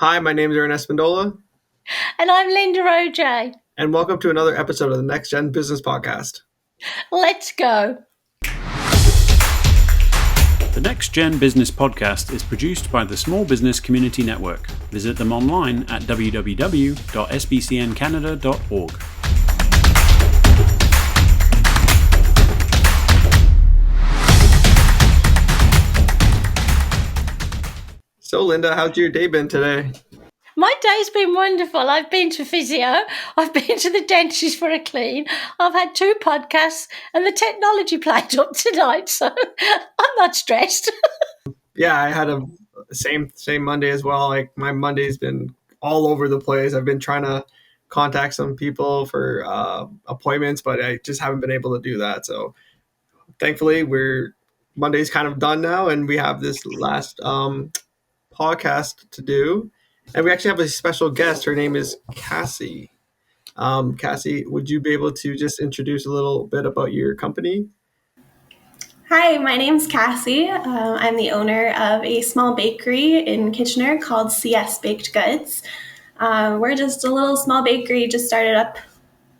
Hi, my name is Aaron Espandola, And I'm Linda OJ. and welcome to another episode of the Next Gen Business Podcast. Let's go. The Next Gen Business Podcast is produced by the Small Business Community Network. Visit them online at www.sbcncanada.org. So, Linda, how's your day been today? My day's been wonderful. I've been to physio. I've been to the dentist for a clean. I've had 2 podcasts and the technology played up tonight. So I'm not stressed. Yeah, I had a same Monday as well. Like my Monday's been all over the place. I've been trying to contact some people for appointments, but I just haven't been able to do that. So, thankfully, Monday's kind of done now, and we have this last podcast to do. And we actually have a special guest. Her name is Cassie. Cassie, would you be able to just introduce a little bit about your company? Hi, my name's Cassie. I'm the owner of a small bakery in Kitchener called CS Baked Goods. We're just a little small bakery, just started up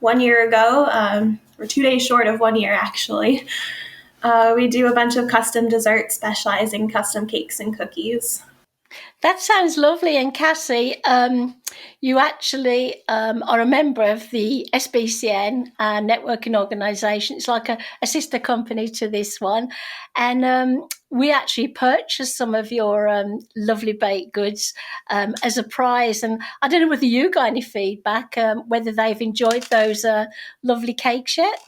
1 year ago. We're 2 days short of 1 year, actually. We do a bunch of custom desserts, specializing in custom cakes and cookies. That sounds lovely. And Cassie, you actually are a member of the SBCN networking organisation. It's like a sister company to this one. And we actually purchased some of your lovely baked goods as a prize. And I don't know whether you got any feedback, whether they've enjoyed those lovely cakes yet.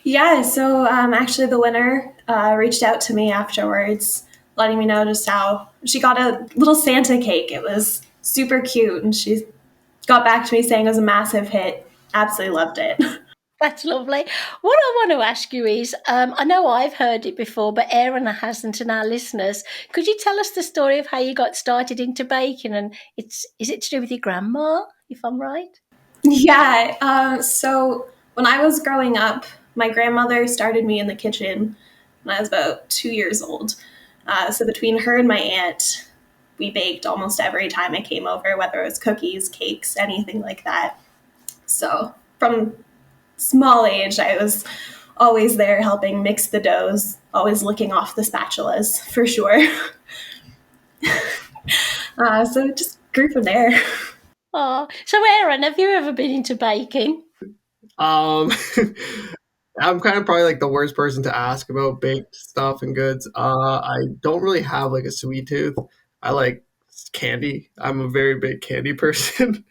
Yeah, so actually the winner reached out to me afterwards, letting me know just how she got a little Santa cake. It was super cute, and she got back to me saying it was a massive hit. Absolutely loved it. That's lovely. What I want to ask you is, I know I've heard it before, but Aaron hasn't, and our listeners. Could you tell us the story of how you got started into baking? And is it to do with your grandma, if I'm right? Yeah, so when I was growing up, my grandmother started me in the kitchen when I was about 2 years old. So between her and my aunt, we baked almost every time I came over, whether it was cookies, cakes, anything like that. So from small age, I was always there helping mix the doughs, always licking off the spatulas for sure. So it just grew from there. Oh, so Aaron, have you ever been into baking? Um, I'm kind of probably like the worst person to ask about baked stuff and goods. I don't really have like a sweet tooth. I like candy. I'm a very big candy person.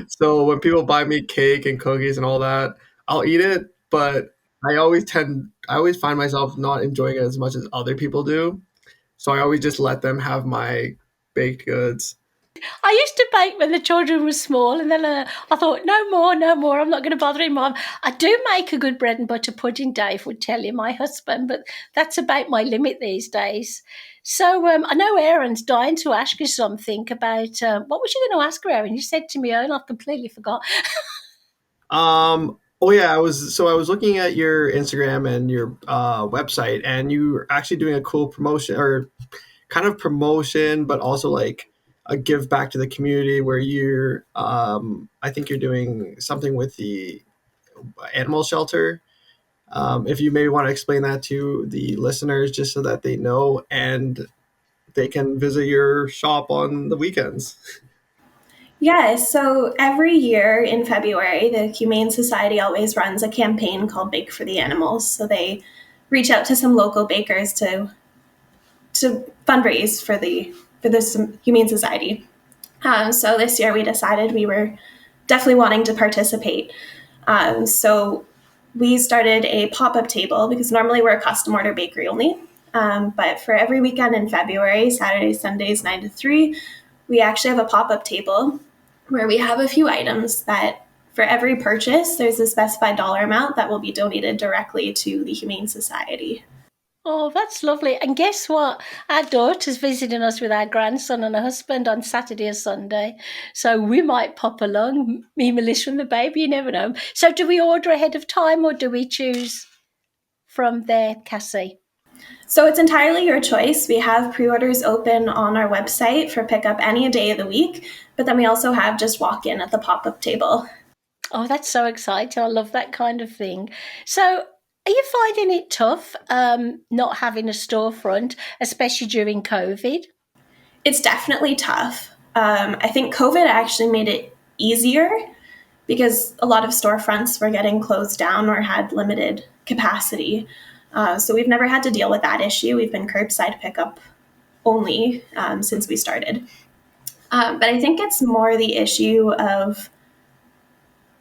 So when people buy me cake and cookies and all that, I'll eat it, but I always find myself not enjoying it as much as other people do. So I always just let them have my baked goods. I used to bake when the children were small, and then I thought, no more, no more. I'm not going to bother him, Mum. I do make a good bread and butter pudding, Dave would tell you, my husband, but that's about my limit these days. So I know Aaron's dying to ask you something about what was you going to ask her, Aaron? You said to me earlier, I've completely forgot. Oh yeah, I was looking at your Instagram and your website, and you were actually doing a cool promotion or kind of promotion, but also like a give back to the community where you're I think you're doing something with the animal shelter. If you maybe want to explain that to the listeners just so that they know and they can visit your shop on the weekends. Yeah, so every year in February, the Humane Society always runs a campaign called Bake for the Animals. So they reach out to some local bakers to fundraise for this Humane Society. So this year we decided we were definitely wanting to participate. So we started a pop-up table because normally we're a custom order bakery only. But for every weekend in February, Saturdays, Sundays, 9 to 3, we actually have a pop-up table where we have a few items that for every purchase, there's a specified dollar amount that will be donated directly to the Humane Society. Oh, that's lovely. And guess what? Our daughter's visiting us with our grandson and her husband on Saturday or Sunday. So we might pop along, me, Melissa, and the baby. You never know. So do we order ahead of time or do we choose from there, Cassie? So it's entirely your choice. We have pre-orders open on our website for pickup any day of the week, but then we also have just walk in at the pop-up table. Oh, that's so exciting. I love that kind of thing. So are you finding it tough not having a storefront, especially during COVID? It's definitely tough. I think COVID actually made it easier because a lot of storefronts were getting closed down or had limited capacity. So we've never had to deal with that issue. We've been curbside pickup only since we started. But I think it's more the issue of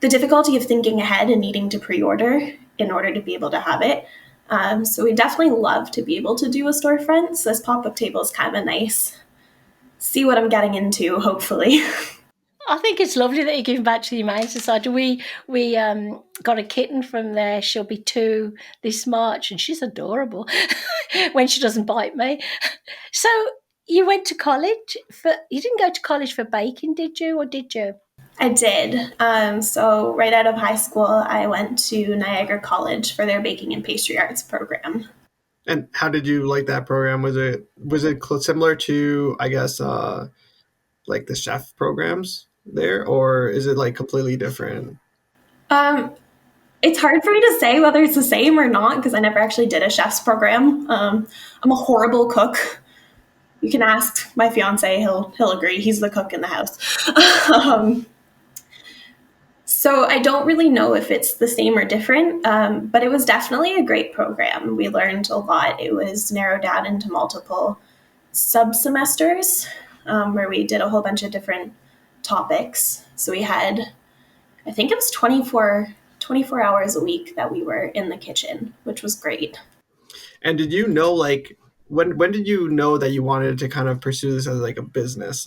the difficulty of thinking ahead and needing to pre-order in order to be able to have it. So we definitely love to be able to do a storefront. So this pop-up table is kind of a nice, see what I'm getting into, hopefully. I think it's lovely that you're giving back to the Humane Society. We got a kitten from there. She'll be 2 this March, and she's adorable when she doesn't bite me. So you went to college you didn't go to college for baking, did you, or did you? I did. So right out of high school, I went to Niagara College for their baking and pastry arts program. And how did you like that program? Was it similar to, I guess, like the chef programs there, or is it like completely different? It's hard for me to say whether it's the same or not because I never actually did a chef's program. I'm a horrible cook. You can ask my fiance; he'll agree. He's the cook in the house. So I don't really know if it's the same or different, but it was definitely a great program. We learned a lot. It was narrowed down into multiple sub-semesters where we did a whole bunch of different topics. So we had, I think it was 24 hours a week that we were in the kitchen, which was great. And did you know, like, when did you know that you wanted to kind of pursue this as like a business?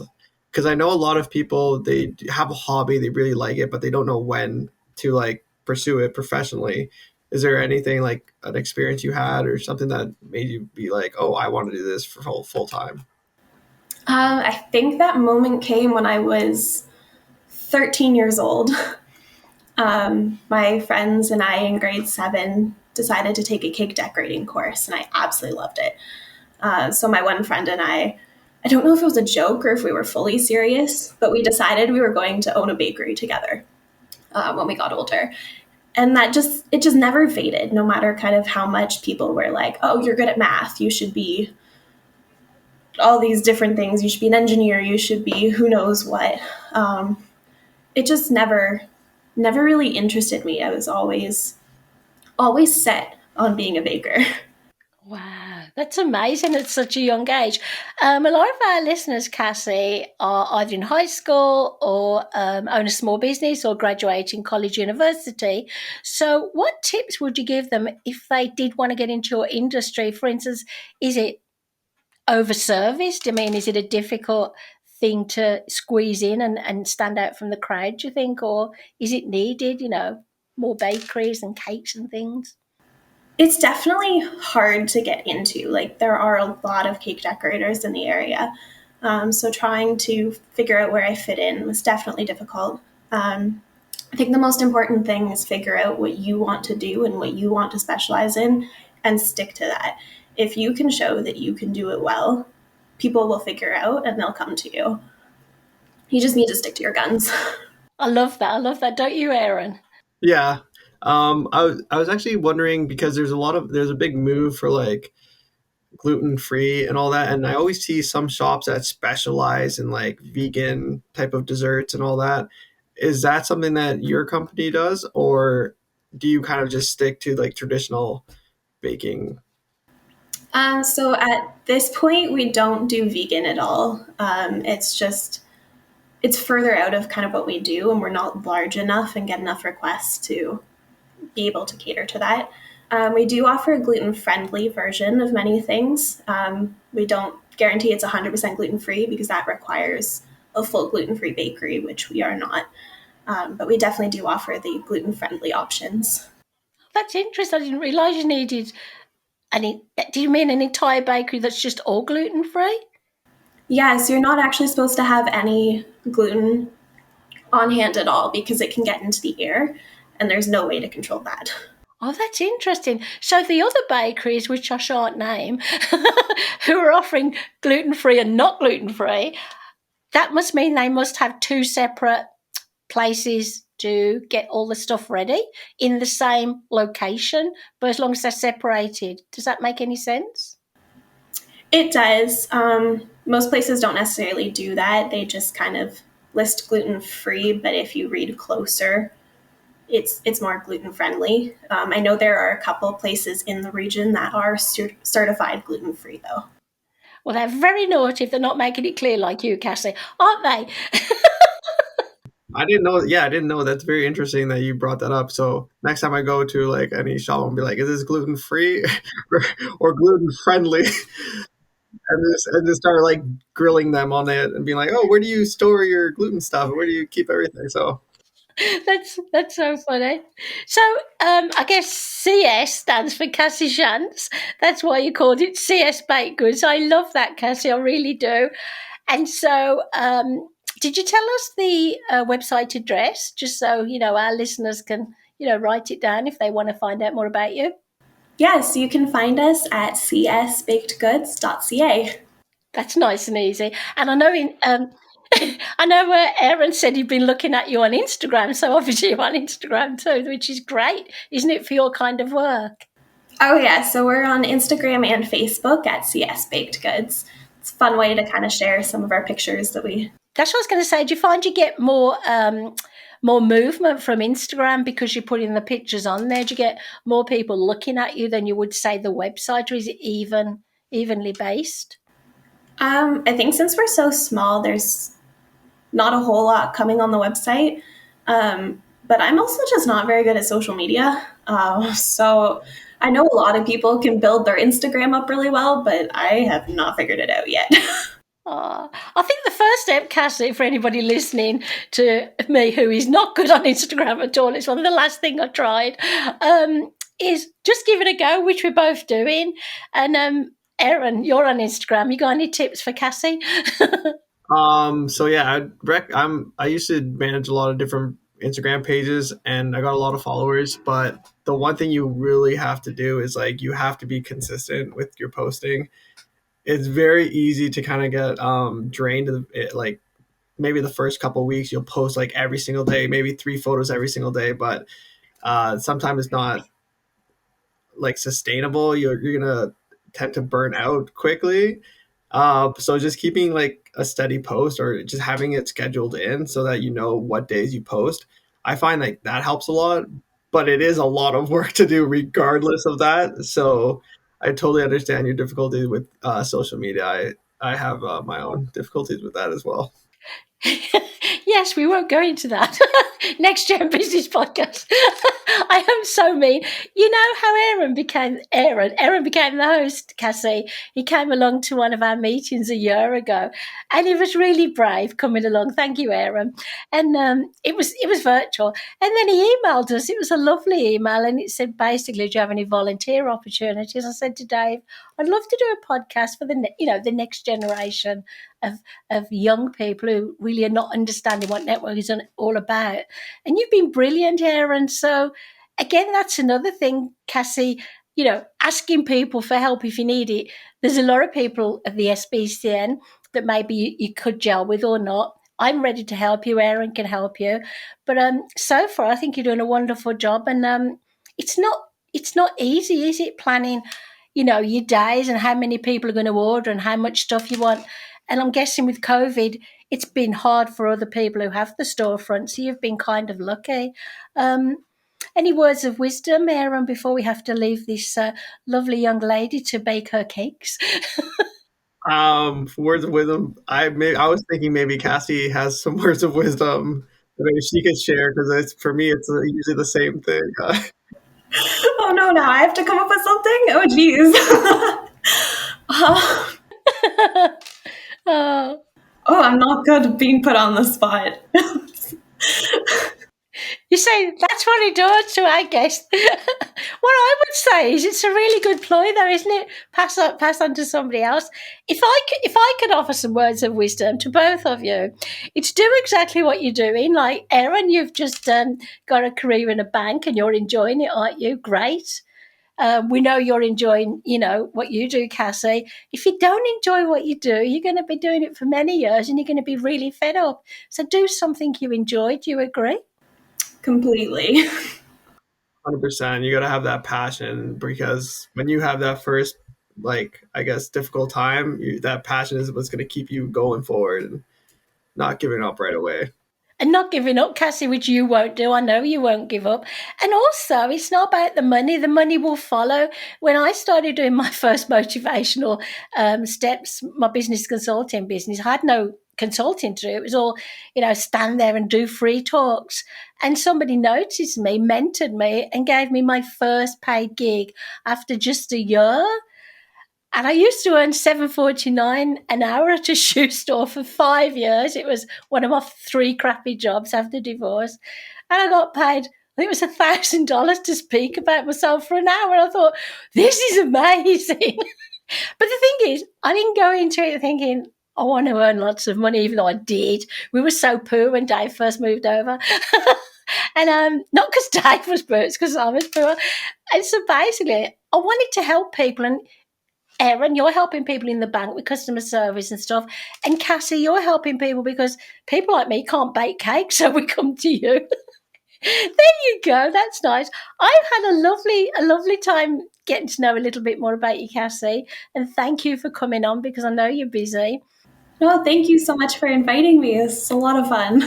Because I know a lot of people, they have a hobby, they really like it, but they don't know when to like pursue it professionally. Is there anything like an experience you had or something that made you be like, oh, I want to do this for full time? I think that moment came when I was 13 years old. My friends and I in grade 7 decided to take a cake decorating course, and I absolutely loved it. So my one friend and I don't know if it was a joke or if we were fully serious, but we decided we were going to own a bakery together when we got older. And it just never faded, no matter kind of how much people were like, oh, you're good at math, you should be all these different things, you should be an engineer, you should be who knows what. It just never really interested me. I was always set on being a baker. Wow, that's amazing at such a young age. A lot of our listeners, Cassie, are either in high school or own a small business or graduating college, university. So what tips would you give them if they did want to get into your industry? For instance, is it over-serviced? I mean, is it a difficult thing to squeeze in and stand out from the crowd, do you think? Or is it needed, more bakeries and cakes and things? It's definitely hard to get into. Like, there are a lot of cake decorators in the area. So trying to figure out where I fit in was definitely difficult. I think the most important thing is figure out what you want to do and what you want to specialize in and stick to that. If you can show that you can do it well, people will figure out and they'll come to you. You just need to stick to your guns. I love that. I love that. Don't you, Aaron? Yeah. I was actually wondering because there's a big move for like gluten free and all that, and I always see some shops that specialize in like vegan type of desserts and all that. Is that something that your company does, or do you kind of just stick to like traditional baking? So at this point, we don't do vegan at all. It's further out of kind of what we do, and we're not large enough and get enough requests to be able to cater to that. We do offer a gluten-friendly version of many things. We don't guarantee it's 100% gluten-free because that requires a full gluten-free bakery, which we are not. But we definitely do offer the gluten-friendly options. That's interesting. I didn't realise you needed any. Do you mean an entire bakery that's just all gluten free? Yes, you're not actually supposed to have any gluten on hand at all because it can get into the air, and there's no way to control that. Oh, that's interesting. So the other bakeries, which I shan't name, who are offering gluten-free and not gluten-free, that must mean they must have two separate places to get all the stuff ready in the same location, but as long as they're separated. Does that make any sense? It does. Most places don't necessarily do that. They just kind of list gluten free, but if you read closer, it's more gluten friendly. I know there are a couple places in the region that are certified gluten free, though. Well, they're very naughty if they're not making it clear like you, Cassie, aren't they? I didn't know. Yeah, I didn't know. That's very interesting that you brought that up. So next time I go to like any shop, I'll be like, "Is this gluten free or gluten friendly?" And just start like grilling them on it and being like, "Oh, where do you store your gluten stuff? Where do you keep everything?" So That's so funny. So I guess CS stands for Cassie Shantz. That's why you called it CS Baked Goods. I love that, Cassie. I really do. And so, did you tell us the website address, just so our listeners can write it down if they want to find out more about you? Yes, you can find us at csbakedgoods.ca. That's nice and easy. And I know I know Aaron said he'd been looking at you on Instagram, so obviously you're on Instagram too, which is great, isn't it, for your kind of work? Oh, yeah. So we're on Instagram and Facebook at CS Baked Goods. It's a fun way to kind of share some of our pictures that we. That's what I was going to say. Do you find you get more movement from Instagram because you're putting the pictures on there? Do you get more people looking at you than you would say the website, or is it evenly based? I think since we're so small, there's not a whole lot coming on the website. But I'm also just not very good at social media. So I know a lot of people can build their Instagram up really well, but I have not figured it out yet. I think the first step, Cassie, for anybody listening to me who is not good on Instagram at all, it's one of the last thing I tried, is just give it a go, which we're both doing. And Erin, you're on Instagram. You got any tips for Cassie? so yeah, I used to manage a lot of different Instagram pages and I got a lot of followers, but the one thing you really have to do is like you have to be consistent with your posting. It's very easy to kind of get drained. Like maybe the first couple of weeks you'll post like every single day, maybe 3 photos every single day, but sometimes it's not like sustainable. You're gonna tend to burn out quickly. So just keeping like a steady post or just having it scheduled in so that you know what days you post. I find like that helps a lot, but it is a lot of work to do regardless of that. So I totally understand your difficulty with social media. I have my own difficulties with that as well. Yes, we won't go into that. Next Gen Business Podcast. I am so mean. You know how Aaron became the host, Cassie. He came along to one of our meetings a year ago and he was really brave coming along. Thank you, Aaron. And it was virtual. And then he emailed us. It was a lovely email and it said basically, do you have any volunteer opportunities? I said to Dave, I'd love to do a podcast for the next generation of young people who really are not understanding what network is all about. And you've been brilliant, Aaron. So again, that's another thing, Cassie, asking people for help if you need it. There's a lot of people at the SBCN that maybe you could gel with or not. I'm ready to help you. Aaron can help you. But so far, I think you're doing a wonderful job. And it's not easy, is it, planning, your days and how many people are going to order and how much stuff you want. And I'm guessing with COVID, it's been hard for other people who have the storefront. So you've been kind of lucky. Any words of wisdom, Aaron, before we have to leave this lovely young lady to bake her cakes? Words of wisdom. I was thinking maybe Cassie has some words of wisdom that maybe she could share because for me it's usually the same thing. Oh no, now I have to come up with something? Oh geez. Oh, I'm not good at being put on the spot. You see, that's what he does to our guest. What I would say is it's a really good ploy, though, isn't it? Pass on to somebody else. If I could offer some words of wisdom to both of you, it's do exactly what you're doing. Like Erin, you've just got a career in a bank and you're enjoying it, aren't you? Great. We know you're enjoying, what you do, Cassie. If you don't enjoy what you do, you're going to be doing it for many years and you're going to be really fed up. So do something you enjoy. Do you agree? Completely. 100%. You got to have that passion, because when you have that first, like, I guess, difficult time, that passion is what's going to keep you going forward and not giving up right away. And not giving up, Cassie, which you won't do. I know you won't give up. And also, it's not about the money. The money will follow. When I started doing my first motivational steps, my business consulting business, I had no consulting to do. It was all, stand there and do free talks. And somebody noticed me, mentored me, and gave me my first paid gig after just a year. And I used to earn $7.49 an hour at a shoe store for 5 years. It was one of my 3 crappy jobs after divorce. And I got paid, I think it was $1,000 to speak about myself for an hour. And I thought, this is amazing. But the thing is, I didn't go into it thinking, I want to earn lots of money, even though I did. We were so poor when Dave first moved over. And not because Dave was poor, it's because I was poor. And so basically, I wanted to help people. And Erin, you're helping people in the bank with customer service and stuff. And Cassie, you're helping people because people like me can't bake cakes, so we come to you. There you go. That's nice. I've had a lovely time getting to know a little bit more about you, Cassie. And thank you for coming on because I know you're busy. No, thank you so much for inviting me. It's a lot of fun.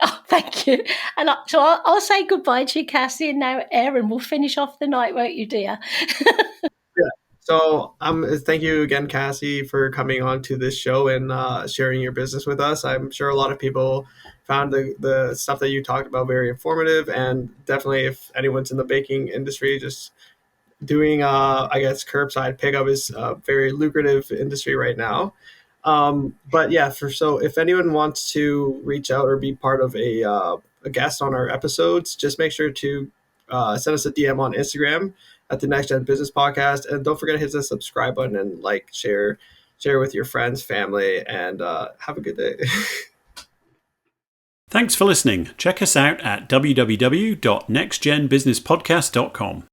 Oh, thank you. And so I'll say goodbye to you, Cassie. And now Erin will finish off the night, won't you, dear? Yeah. So thank you again, Cassie, for coming on to this show and sharing your business with us. I'm sure a lot of people found the stuff that you talked about very informative, and definitely if anyone's in the baking industry, just doing I guess curbside pickup is a very lucrative industry right now. But yeah, so if anyone wants to reach out or be part of a guest on our episodes, just make sure to send us a DM on Instagram at the Next Gen Business Podcast, and don't forget to hit the subscribe button and like, share with your friends, family, and have a good day. Thanks for listening. Check us out at www.nextgenbusinesspodcast.com.